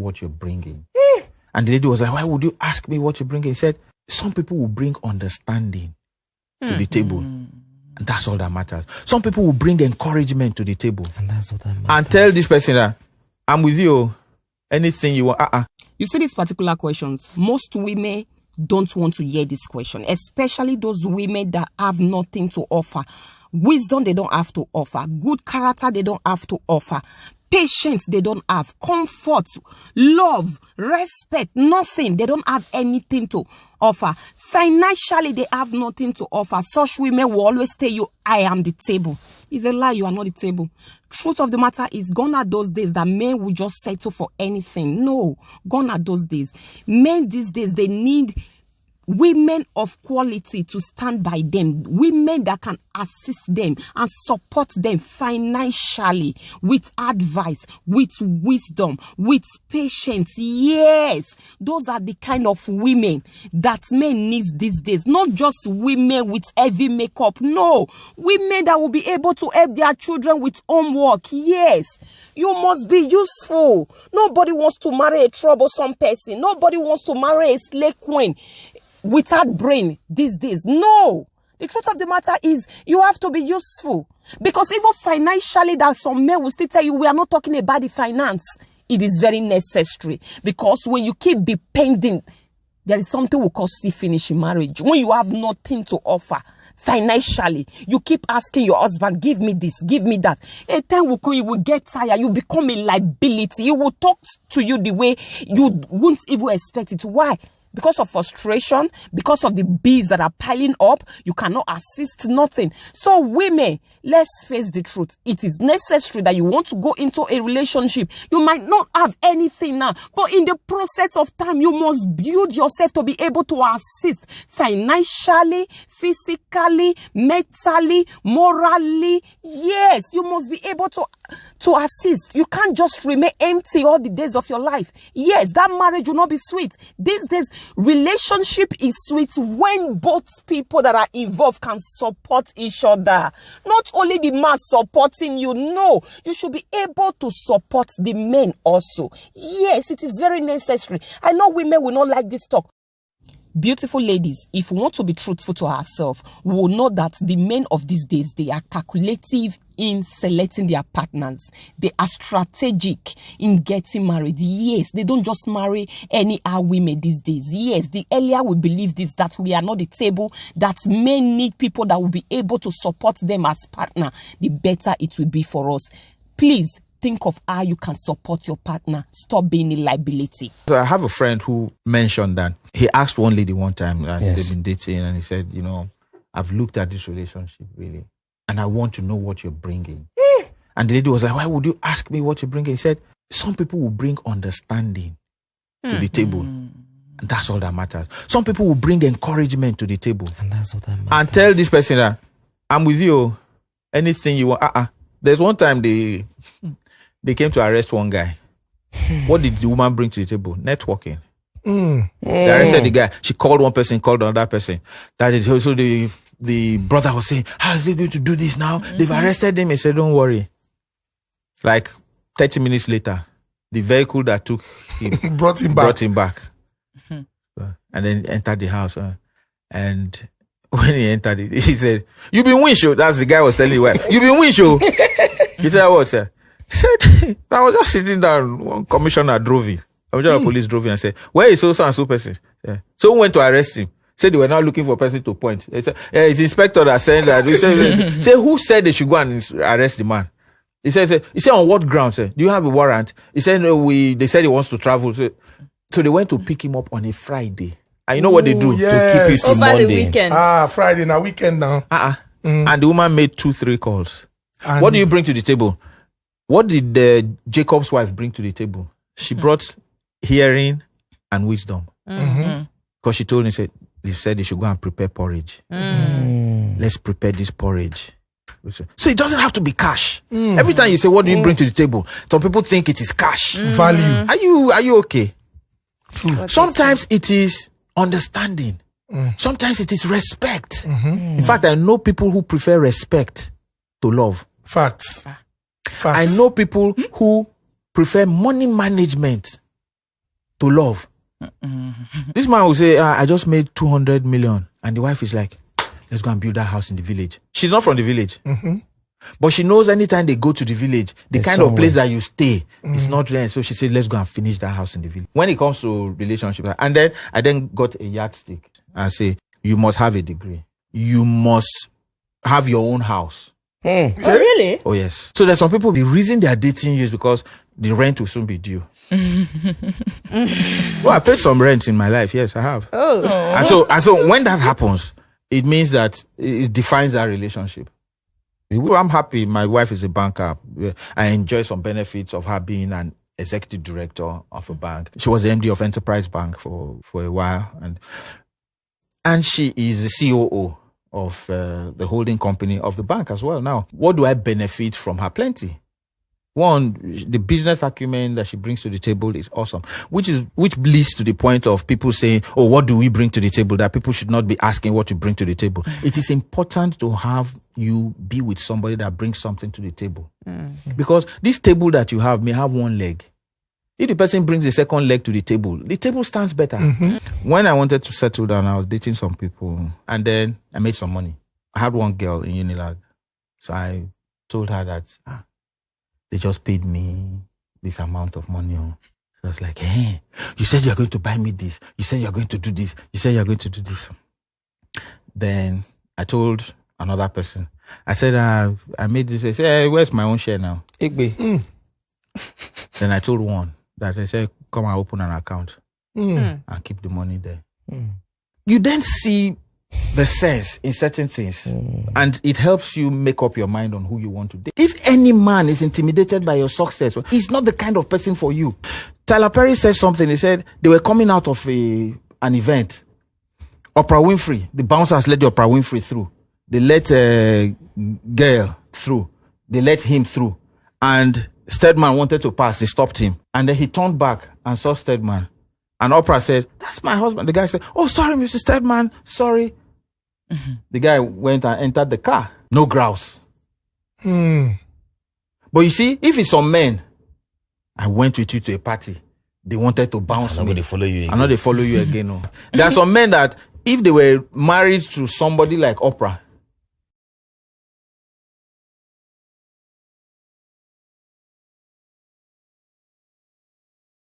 what you're bringing. And the lady was like, why would you ask me what you're bringing? He said, some people will bring understanding to the table. And that's all that matters. Some people will bring encouragement to the table. And that's what that matters. And tell this person that, I'm with you. Anything you want. You see these particular questions. Most women don't want to hear this question, especially those women that have nothing to offer. Wisdom, they don't have to offer. Good character, they don't have to offer. Patience, they don't have. Comfort, love, respect, nothing. They don't have anything to offer. Financially, they have nothing to offer. Such women will always tell you, I am the table. It's a lie, you are not the table. Truth of the matter is, gone are those days that men will just settle for anything. No, gone are those days. Men these days, they need women of quality to stand by them, women that can assist them and support them financially, with advice, with wisdom, with patience. Yes, those are the kind of women that men need these days. Not just women with heavy makeup. No, women that will be able to help their children with homework. Yes, you must be useful. Nobody wants to marry a troublesome person. Nobody wants to marry a slave queen without brain these days. No, the truth of the matter is, you have to be useful. Because even financially, that some men will still tell you, we are not talking about the finance. It is very necessary, because when you keep depending, there is something will cause you finish in marriage. When you have nothing to offer financially, you keep asking your husband, give me this, give me that. A time will come, you will get tired, you become a liability. He will talk to you the way you wouldn't even expect it. Why? Because of frustration, because of the bills that are piling up, you cannot assist nothing. So women, let's face the truth. It is necessary that you want to go into a relationship. You might not have anything now, but in the process of time, you must build yourself to be able to assist financially, physically, mentally, morally. Yes, you must be able to assist. You can't just remain empty all the days of your life. Yes, that marriage will not be sweet. These days, relationship is sweet when both people that are involved can support each other. Not only the man supporting you, no, you should be able to support the men also. Yes, it is very necessary. I know women will not like this talk. Beautiful ladies, if we want to be truthful to ourselves, we will know that the men of these days, they are calculative in selecting their partners. They are strategic in getting married. Yes, they don't just marry any women these days. Yes, the earlier we believe this, that we are not the table, that men need people that will be able to support them as partner, the better it will be for us. Please, think of how you can support your partner. Stop being a liability. So I have a friend who mentioned that he asked one lady one time that they've been dating, and he said, you know, I've looked at this relationship really, and I want to know what you're bringing. And the lady was like, why would you ask me what you're bringing? He said, some people will bring understanding to the table. And that's all that matters. Some people will bring encouragement to the table. And that's what that matters. And tell this person that, I'm with you. Anything you want. There's one time they came to arrest one guy. What did the woman bring to the table? Networking. They arrested the guy. She called one person, called another person. That is also the brother was saying, how is he going to do this now? They've arrested him. He said, don't worry. Like 30 minutes later, the vehicle that took him brought him back. And then entered the house. And when he entered it, he said, you been winch, oh. That's the guy was telling you why. You been winch, oh. He said, what, sir? He said, I was just sitting down. One commissioner drove in. Commissioner of police drove in and said, where is so and so person? Yeah. So went to arrest him. Said they were now looking for a person to point. They said, yeah, it's inspector that said that. He said, who said they should go and arrest the man? He said, on what ground, sir? Do you have a warrant? He said, no, they said he wants to travel. So they went to pick him up on a Friday. And you know what they do? Yes. To keep it over Monday. the weekend. Friday, now weekend now. And the woman made 2-3 calls. And what do you bring to the table? What did Jacob's wife bring to the table? She brought hearing and wisdom. Because she told him, they said they should go and prepare porridge. Let's prepare this porridge. So it doesn't have to be cash. Every time you say, what do you bring to the table? Some people think it is cash. Value. Are you okay? True. Sometimes it is understanding. Sometimes it is respect. In fact, I know people who prefer respect to love. Facts. I know people who prefer money management to love. This man will say, I just made 200 million. And the wife is like, let's go and build that house in the village. She's not from the village. But she knows anytime they go to the village, the kind of place that you stay is not there. So she said, let's go and finish that house in the village. When it comes to relationship, and then I got a yardstick. I say, you must have a degree. You must have your own house. Oh, really? Oh, yes. So there's some people, the reason they are dating you is because the rent will soon be due. Well, I paid some rent in my life. Yes, I have. And so when that happens, it means that it defines our relationship. Well, I'm happy. My wife is a banker. I enjoy some benefits of her being an executive director of a bank. She was the MD of Enterprise Bank for a while. And she is the COO of the holding company of the bank as well. Now, what do I benefit from her? Plenty. One, the business acumen that she brings to the table is awesome, which leads to the point of people saying, oh, what do we bring to the table? That people should not be asking what you bring to the table. It is important to have you be with somebody that brings something to the table. Because this table that you have may have one leg. If the person brings the second leg to the table stands better. When I wanted to settle down, I was dating some people and then I made some money. I had one girl in Unilag. So I told her that, they just paid me this amount of money. She was like, hey, you said you're going to buy me this. You said you're going to do this. You said you're going to do this. Then I told another person, I said, I made this. I said, hey, where's my own share now? Then I told one that I said, come and open an account and keep the money there. You then see the sense in certain things and it helps you make up your mind on who you want to date. If any man is intimidated by your success, he's not the kind of person for you. Tyler Perry said something. He said they were coming out of an event. Oprah Winfrey, the bouncers let the Oprah Winfrey through. They let a girl through. They let him through. And Stedman wanted to pass. They stopped him. And then he turned back and saw Stedman. And Oprah said, that's my husband. The guy said, oh, sorry, Mr. Stedman. Sorry. The guy went and entered the car. No grouse. But you see, if it's some men, I went with you to a party. They wanted to bounce me. They follow you again. I know they follow you again. No. There are some men that if they were married to somebody like Oprah,